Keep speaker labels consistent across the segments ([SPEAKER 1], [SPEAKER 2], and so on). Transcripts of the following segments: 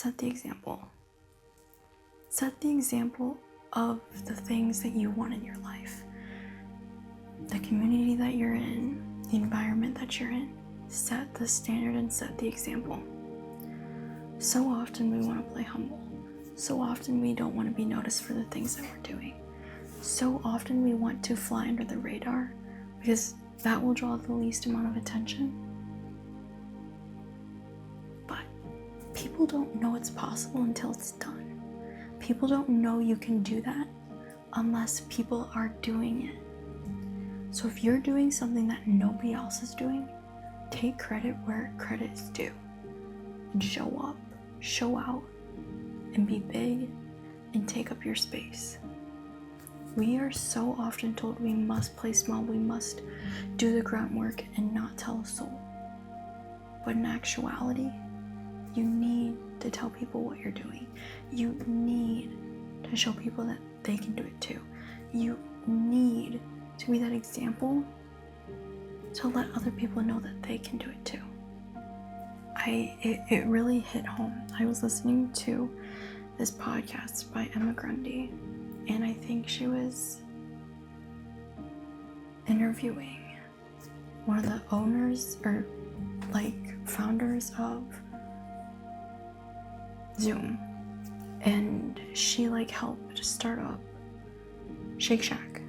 [SPEAKER 1] set the example. Set the example of the things that you want in your life. The community that you're in, the environment that you're in. Set the standard and set the example. So often we want to play humble. So often we don't want to be noticed for the things that we're doing. So often we want to fly under the radar because that will draw the least amount of attention. But people don't know it's possible until it's done. People don't know you can do that unless people are doing it. So if you're doing something that nobody else is doing, take credit where credit is due. And show up, show out, and be big, and take up your space. We are so often told we must play small, we must do the groundwork and not tell a soul. But in actuality, you need to tell people what you're doing. You need to show people that they can do it too. You need to be that example to let other people know that they can do it too. It really hit home. I was listening to this podcast by Emma Grundy, and I think she was interviewing one of the owners or founders of Zoom, and she helped start up Shake Shack,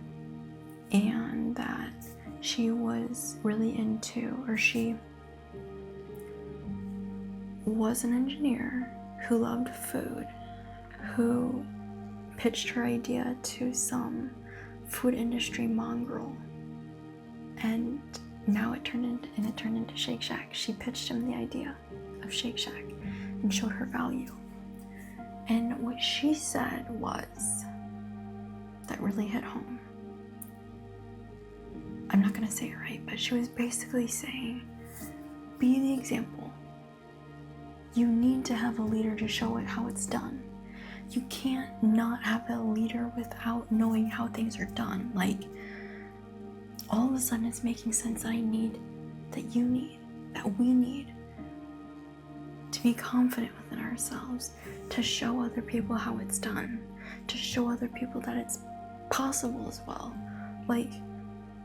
[SPEAKER 1] and that she was really into, or she was an engineer who loved food, who pitched her idea to some food industry mongrel, and now it turned into Shake Shack. She pitched him the idea of Shake Shack and showed her value. And what she said was, that really hit home. I'm not gonna say it right, but she was basically saying, be the example. You need to have a leader to show it how it's done. You can't not have a leader without knowing how things are done. All of a sudden it's making sense that we need to be confident within ourselves, to show other people how it's done, to show other people that it's possible as well.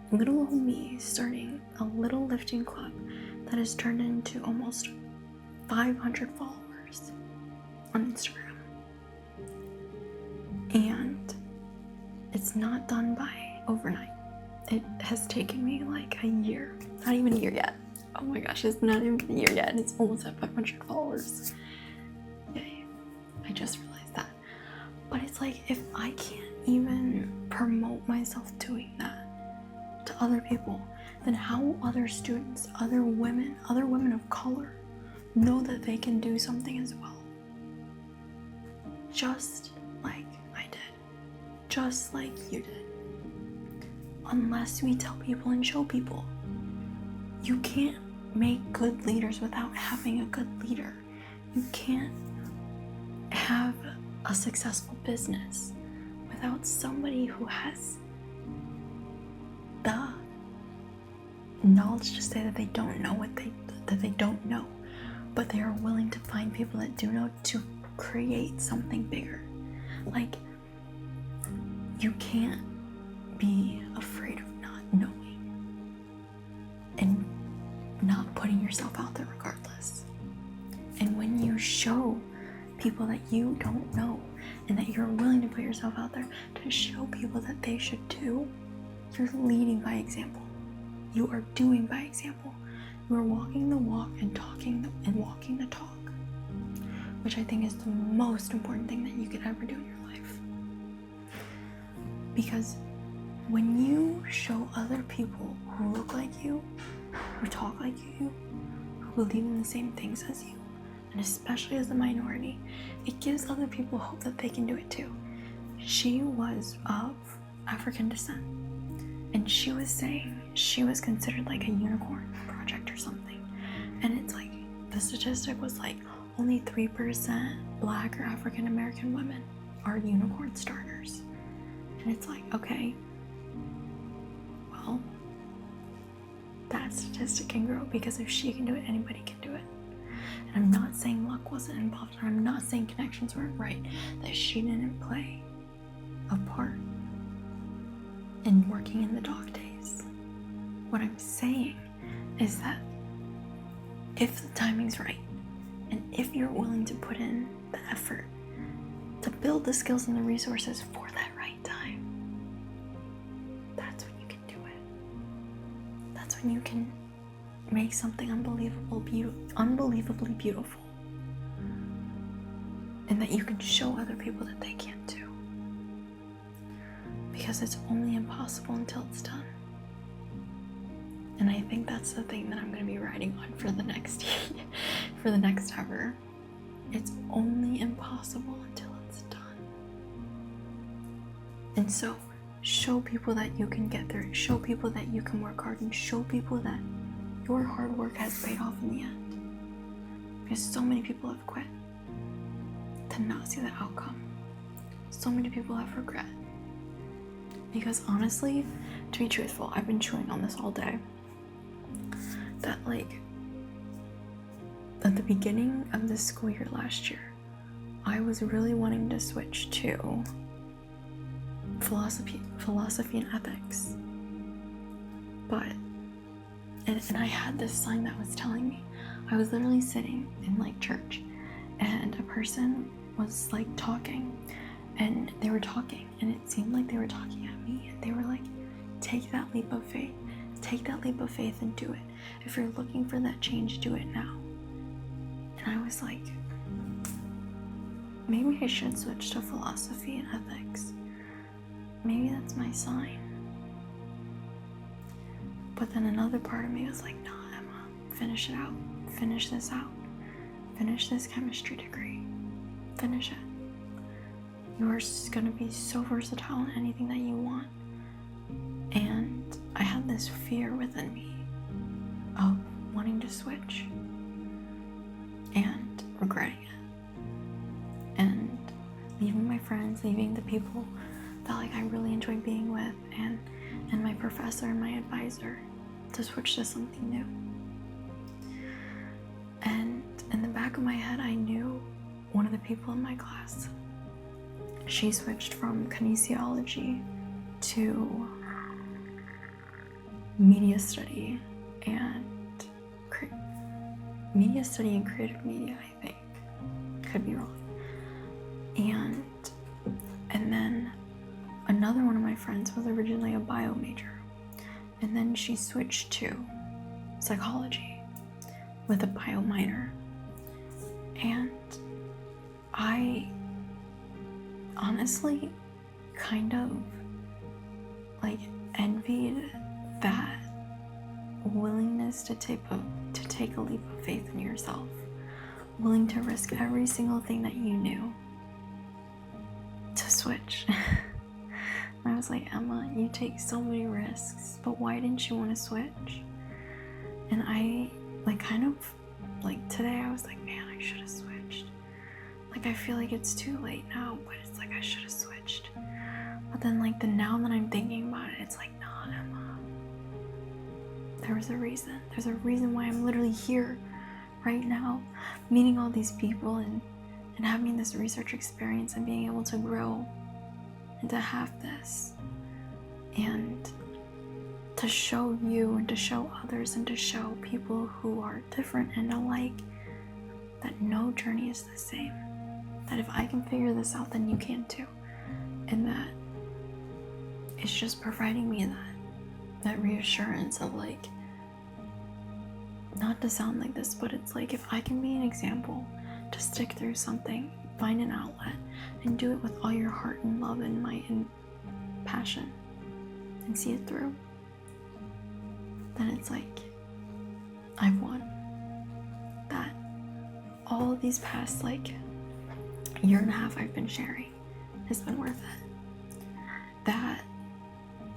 [SPEAKER 1] Little old me starting a little lifting club that has turned into almost 500 followers on Instagram. And it's not done by overnight. It has taken me a year, not even a year yet. Oh my gosh, it's not even a year yet and it's almost at 500 followers. Yay, I just realized that. But it's if I can't even promote myself doing that to other people, then how will other students, other women of color know that they can do something as well? Just like I did. Just like you did. Unless we tell people and show people. You can't make good leaders without having a good leader. You can't have a successful business without somebody who has the knowledge to say that they don't know that they don't know, but they are willing to find people that do know to create something bigger. You can't be afraid of not knowing and not putting yourself out there regardless. And when you show people that you don't know and that you're willing to put yourself out there to show people that they should too, you're leading by example. You are doing by example. You are walking the walk and talking and walking the talk, which I think is the most important thing that you could ever do in your life. Because when you show other people who look like you, who talk like you, who believe in the same things as you, and especially as a minority, it gives other people hope that they can do it too. She was of African descent, and she was saying she was considered a unicorn project or something. And it's the statistic was only 3% Black or African American women are unicorn starters. And it's okay, well, that statistic can grow, because if she can do it, anybody can do it. And I'm not saying luck wasn't involved, and I'm not saying connections weren't right, that she didn't play a part in working in the dog days. What I'm saying is that if the timing's right, and if you're willing to put in the effort to build the skills and the resources for that right time, that's when you can do it. That's when you can make something unbelievably beautiful, and that you can show other people that they can too. Because it's only impossible until it's done. And I think that's the thing that I'm going to be writing on for the next ever. It's only impossible until it's done. And so show people that you can get there, show people that you can work hard, and show people that your hard work has paid off in the end. Because so many people have quit to not see the outcome. So many people have regret. Because honestly, to be truthful, I've been chewing on this all day. That at the beginning of the school year last year, I was really wanting to switch to philosophy and ethics. But, and I had this sign that was telling me, I was literally sitting in church, and a person was talking, and they were talking, and it seemed like they were talking at me, and they were like, take that leap of faith. Take that leap of faith and do it. If you're looking for that change, do it now. And I was like, maybe I should switch to philosophy and ethics. Maybe that's my sign. But then another part of me was like, no, Emma, finish it out. Finish this out. Finish this chemistry degree. Finish it. You're going to be so versatile in anything that you want. And I had this fear within me of wanting to switch and regretting it. And leaving my friends, leaving the people that I really enjoy being with, and my professor and my advisor, to switch to something new. And in the back of my head, I knew one of the people in my class. She switched from kinesiology to media study and creative media, I think. Could be wrong. And then another one of my friends was originally a bio major, and then she switched to psychology with a bio minor. And I honestly kind of envied that willingness to take a leap of faith in yourself, willing to risk every single thing that you knew to switch. I was like, Emma, you take so many risks, but why didn't you want to switch? And I today I was like, man, I should have switched. I feel like it's too late now, but it's I should have switched. But then the now that I'm thinking about it, it's nah, Emma. There was a reason. There's a reason why I'm literally here right now, meeting all these people and having this research experience and being able to grow and to have this. And to show you and to show others and to show people who are different and alike that no journey is the same. That if I can figure this out, then you can too. And that it's just providing me that reassurance of not to sound like this, but it's if I can be an example to stick through something, find an outlet, and do it with all your heart and love and might and passion, and see it through, then it's I've won. That all these past year and a half I've been sharing has been worth it. That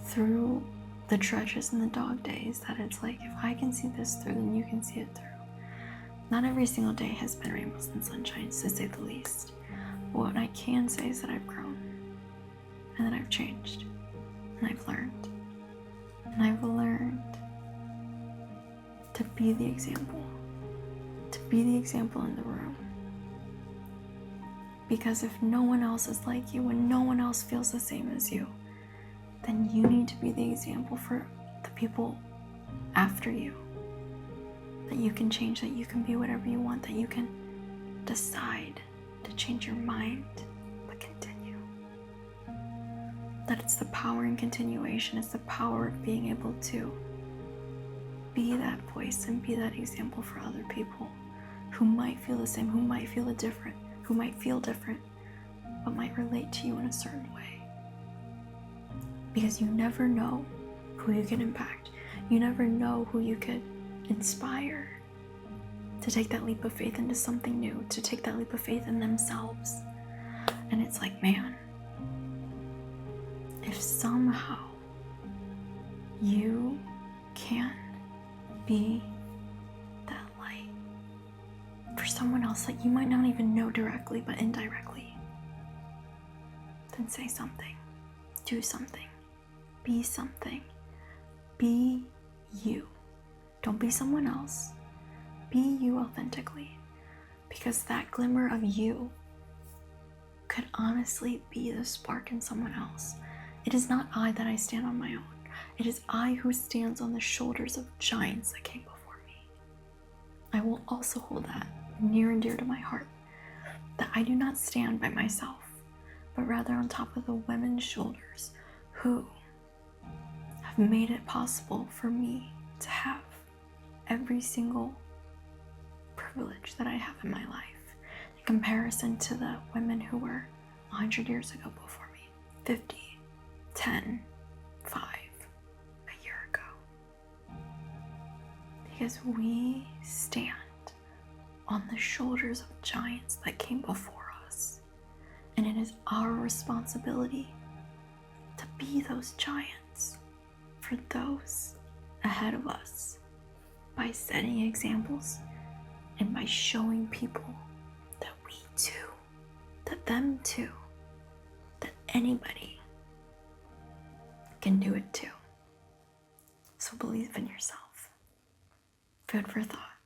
[SPEAKER 1] through the trudges and the dog days, that it's if I can see this through, then you can see it through. Not every single day has been rainbows and sunshines, to say the least. But what I can say is that I've grown, and that I've changed, and I've learned. And I've learned to be the example, to be the example in the room. Because if no one else is like you and no one else feels the same as you, then you need to be the example for the people after you. That you can change, that you can be whatever you want, that you can decide to change your mind, but continue. That it's the power in continuation, it's the power of being able to be that voice and be that example for other people who might feel the same, who might feel different, but might relate to you in a certain way. Because you never know who you can impact. You never know who you could inspire to take that leap of faith into something new, to take that leap of faith in themselves. And it's like, man, if somehow you can be that light for someone else that you might not even know directly, but indirectly, then say something, do something, be something, be you. Don't be someone else. Be you authentically, because that glimmer of you could honestly be the spark in someone else. It is not I that I stand on my own. It is I who stands on the shoulders of giants that came before me. I will also hold that near and dear to my heart, that I do not stand by myself, but rather on top of the women's shoulders who have made it possible for me to have every single privilege that I have in my life, in comparison to the women who were 100 years ago before me, 50, 10, 5, a year ago. Because we stand on the shoulders of giants that came before us, and it is our responsibility to be those giants for those ahead of us, by setting examples and by showing people that we too, that them too, that anybody can do it too. So believe in yourself. Food for thought.